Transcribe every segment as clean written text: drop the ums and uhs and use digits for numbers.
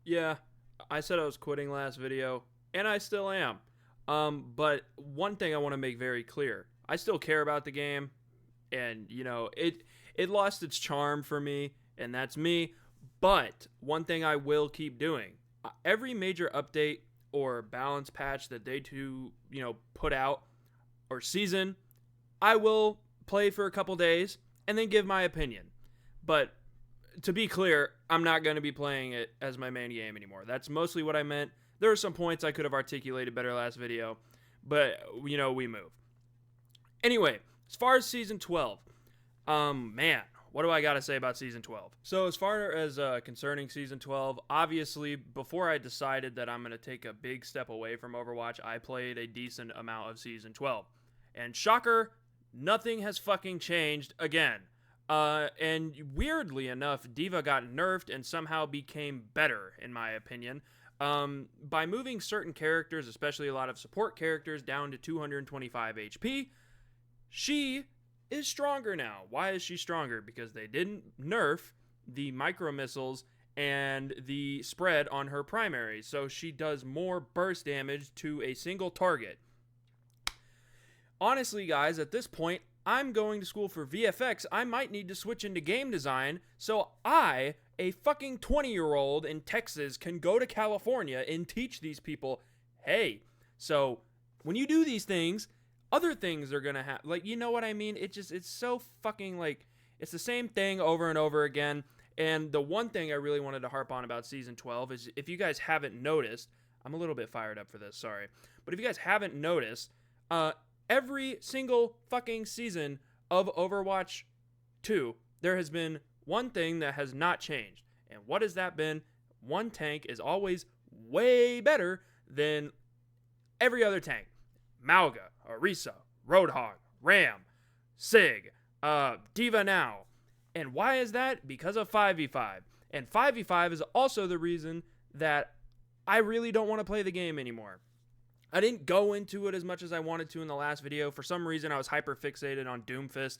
Yeah, I said I was quitting last video, and I still am. But one thing I want to make very clear: I still care about the game, and it lost its charm for me, and that's me. But one thing I will keep doing: every major update or balance patch that they put out or season, I will play for a couple days and then give my opinion. But to be clear, I'm not going to be playing it as my main game anymore. That's mostly what I meant. There are some points I could have articulated better last video, but we move. Anyway, as far as season 12, man, what do I got to say about season 12? So as far as concerning season 12, obviously before I decided that I'm going to take a big step away from Overwatch, I played a decent amount of season 12. And shocker, nothing has fucking changed again. And weirdly enough, D.Va got nerfed and somehow became better, in my opinion. By moving certain characters, especially a lot of support characters, down to 225 HP, she is stronger now. Why is she stronger? Because they didn't nerf the micro missiles and the spread on her primary, so she does more burst damage to a single target. Honestly, guys, at this point, I'm going to school for VFX. I might need to switch into game design so I, a fucking 20-year-old in Texas, can go to California and teach these people, hey, so when you do these things, other things are gonna happen. Like, you know what I mean? It's so fucking, like, it's the same thing over and over again. And the one thing I really wanted to harp on about season 12 is, if you guys haven't noticed, I'm a little bit fired up for this, sorry. But if you guys haven't noticed, every single fucking season of Overwatch 2, there has been one thing that has not changed. And what has that been? One tank is always way better than every other tank. Mauga, Orisa, Roadhog, Ram, Sig, D.Va now. And why is that? Because of 5v5. And 5v5 is also the reason that I really don't want to play the game anymore. I didn't go into it as much as I wanted to in the last video. For some reason, I was hyper fixated on Doomfist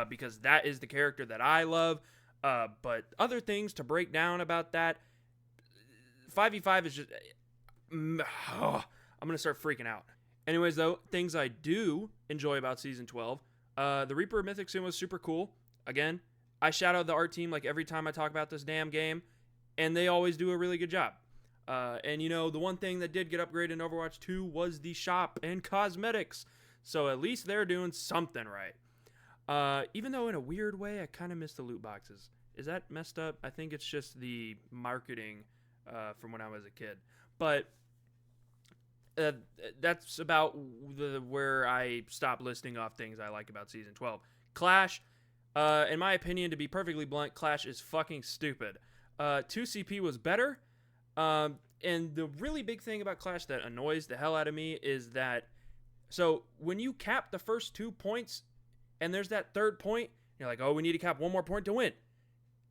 because that is the character that I love. But other things to break down about that, 5v5 is just... I'm going to start freaking out. Anyways, though, things I do enjoy about Season 12. The Reaper Mythic Sim was super cool. Again, I shout out the art team like every time I talk about this damn game, and they always do a really good job. And the one thing that did get upgraded in Overwatch 2 was the shop and cosmetics. So at least they're doing something right. Even though in a weird way, I kind of miss the loot boxes. Is that messed up? I think it's just the marketing from when I was a kid. But that's about where I stop listing off things I like about Season 12. Clash, in my opinion, to be perfectly blunt, Clash is fucking stupid. 2CP was better. And the really big thing about Clash that annoys the hell out of me is that, so when you cap the first 2 points and there's that third point, you're like, oh, we need to cap one more point to win.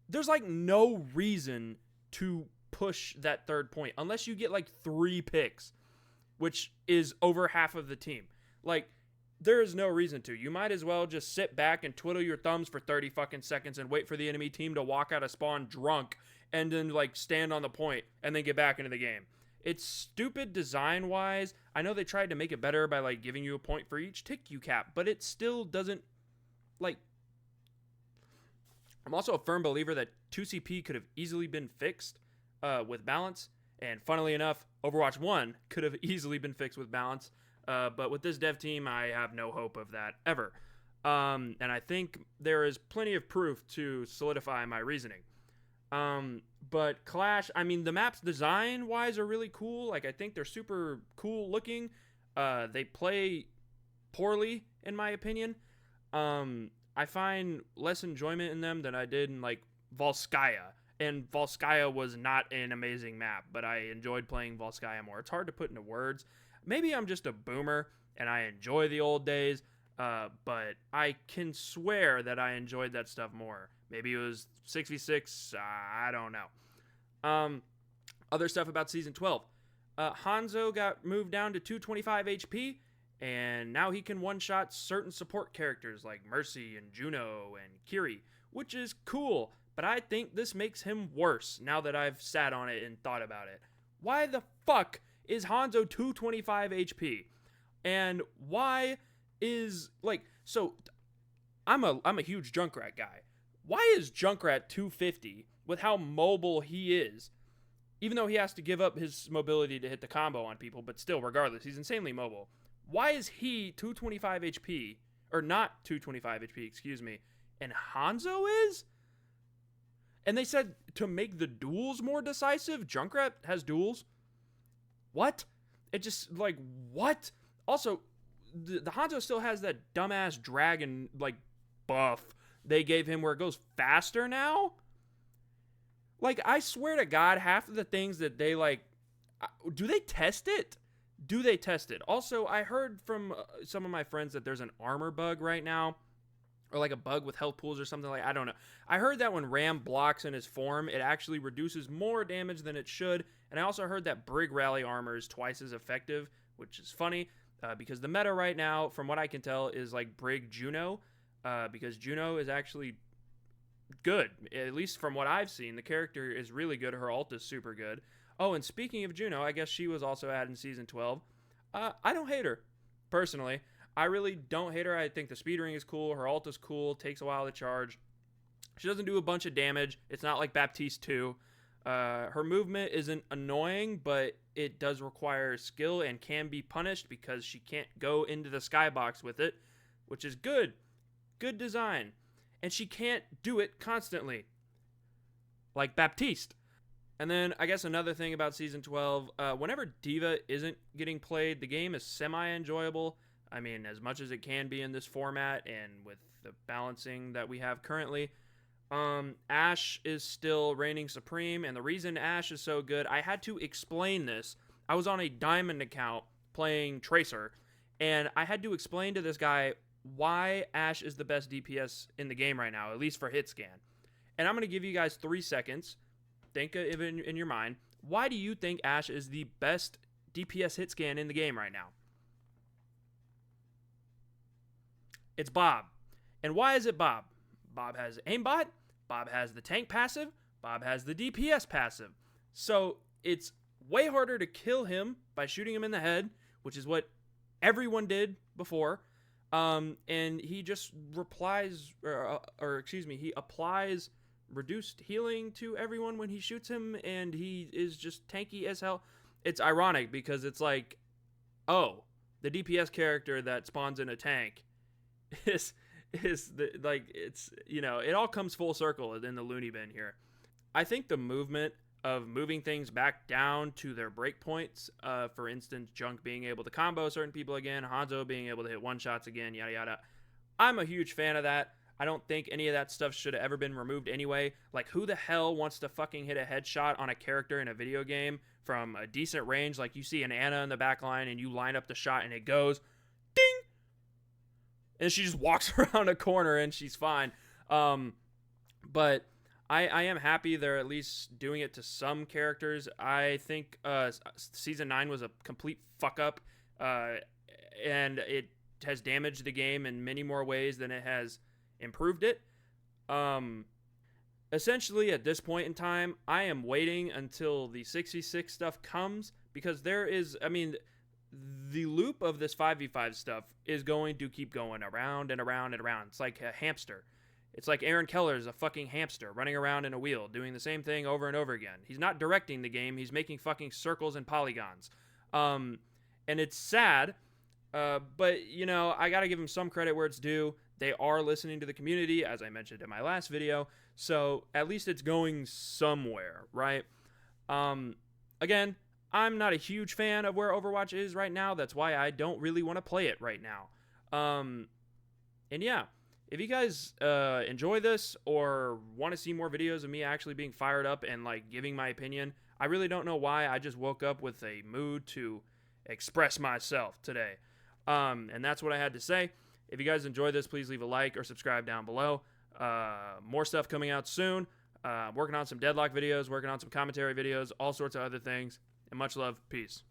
There's like no reason to push that third point unless you get like 3 picks, which is over half of the team. Like, there is no reason to. You might as well just sit back and twiddle your thumbs for 30 fucking seconds and wait for the enemy team to walk out of spawn drunk and then like stand on the point and then get back into the game. It's stupid design-wise. I know they tried to make it better by like giving you a point for each tick you cap, but it still doesn't, like... I'm also a firm believer that 2CP could have easily been fixed with balance, and funnily enough, Overwatch 1 could have easily been fixed with balance, but with this dev team, I have no hope of that ever. And I think there is plenty of proof to solidify my reasoning. But Clash, I mean, the maps design-wise are really cool. Like, I think they're super cool looking. They play poorly, in my opinion. I find less enjoyment in them than I did in, like, Volskaya. And Volskaya was not an amazing map, but I enjoyed playing Volskaya more. It's hard to put into words. Maybe I'm just a boomer, and I enjoy the old days, but I can swear that I enjoyed that stuff more. Maybe it was 6v6, I don't know. Other stuff about Season 12. Hanzo got moved down to 225 HP, and now he can one-shot certain support characters like Mercy and Juno and Kiri, which is cool. but I think this makes him worse now that I've sat on it and thought about it. Why the fuck is Hanzo 225 HP? And why is, like, so I'm a huge Junkrat guy. Why is Junkrat 250 with how mobile he is? Even though he has to give up his mobility to hit the combo on people, but still, regardless, he's insanely mobile. Why is he 225 HP, or not 225 HP, excuse me, and Hanzo is? And they said to make the duels more decisive, Junkrat has duels. What? It just, like, what? Also, the Hanzo still has that dumbass dragon, like, buff they gave him where it goes faster now. Like, I swear to God, half of the things that they, like, do they test it? Do they test it? Also, I heard from some of my friends that there's an armor bug right now, or like a bug with health pools or something, like, I don't know. I heard that when Ram blocks in his form, it actually reduces more damage than it should. And I also heard that Brig Rally armor is twice as effective, which is funny, because the meta right now, from what I can tell, is like Brig Juno, because Juno is actually good, at least from what I've seen. The character is really good. Her ult is super good. Oh, and speaking of Juno, I guess she was also added in Season 12. I don't hate her, personally. I really don't hate her. I think the speedring is cool. Her ult is cool. Takes a while to charge. She doesn't do a bunch of damage. It's not like Baptiste 2. Her movement isn't annoying, but it does require skill and can be punished because she can't go into the skybox with it, which is good. Good design. And she can't do it constantly, like Baptiste. And then I guess another thing about Season 12, whenever D.Va isn't getting played, the game is semi-enjoyable. I mean, as much as it can be in this format and with the balancing that we have currently. Ashe is still reigning supreme, and the reason Ashe is so good, I had to explain this. I was on a diamond account playing Tracer, and I had to explain to this guy why Ashe is the best DPS in the game right now, at least for hit scan. And I'm going to give you guys 3 seconds. Think of it in your mind. Why do you think Ashe is the best DPS hit scan in the game right now? It's Bob. And why is it Bob? Bob has aimbot. Bob has the tank passive. Bob has the DPS passive. So it's way harder to kill him by shooting him in the head, which is what everyone did before. And he just he applies reduced healing to everyone when he shoots him, and he is just tanky as hell. It's ironic because it's like, oh, the DPS character that spawns in a tank is the, like, it's, you know, it all comes full circle in the loony bin here. I think the movement of moving things back down to their breakpoints, for instance, Junk being able to combo certain people again, Hanzo being able to hit one-shots again, yada yada. I'm a huge fan of that. I don't think any of that stuff should have ever been removed anyway. Like, who the hell wants to fucking hit a headshot on a character in a video game from a decent range? Like, you see an Ana in the back line and you line up the shot and it goes ding, and she just walks around a corner and she's fine. But I am happy they're at least doing it to some characters. I think Season 9 was a complete fuck-up, and it has damaged the game in many more ways than it has improved it. Essentially, at this point in time, I am waiting until the 66 stuff comes, because there is, I mean, the loop of this 5v5 stuff is going to keep going around and around and around. It's like a hamster. It's like Aaron Keller's a fucking hamster running around in a wheel, doing the same thing over and over again. He's not directing the game. He's making fucking circles and polygons. And it's sad, but, you know, I got to give him some credit where it's due. They are listening to the community, as I mentioned in my last video. So at least it's going somewhere, right? Again, I'm not a huge fan of where Overwatch is right now. That's why I don't really want to play it right now. And yeah. If you guys enjoy this or want to see more videos of me actually being fired up and, like, giving my opinion, I really don't know why. I just woke up with a mood to express myself today. And that's what I had to say. If you guys enjoy this, please leave a like or subscribe down below. More stuff coming out soon. Working on some Deadlock videos, working on some commentary videos, all sorts of other things. And much love. Peace.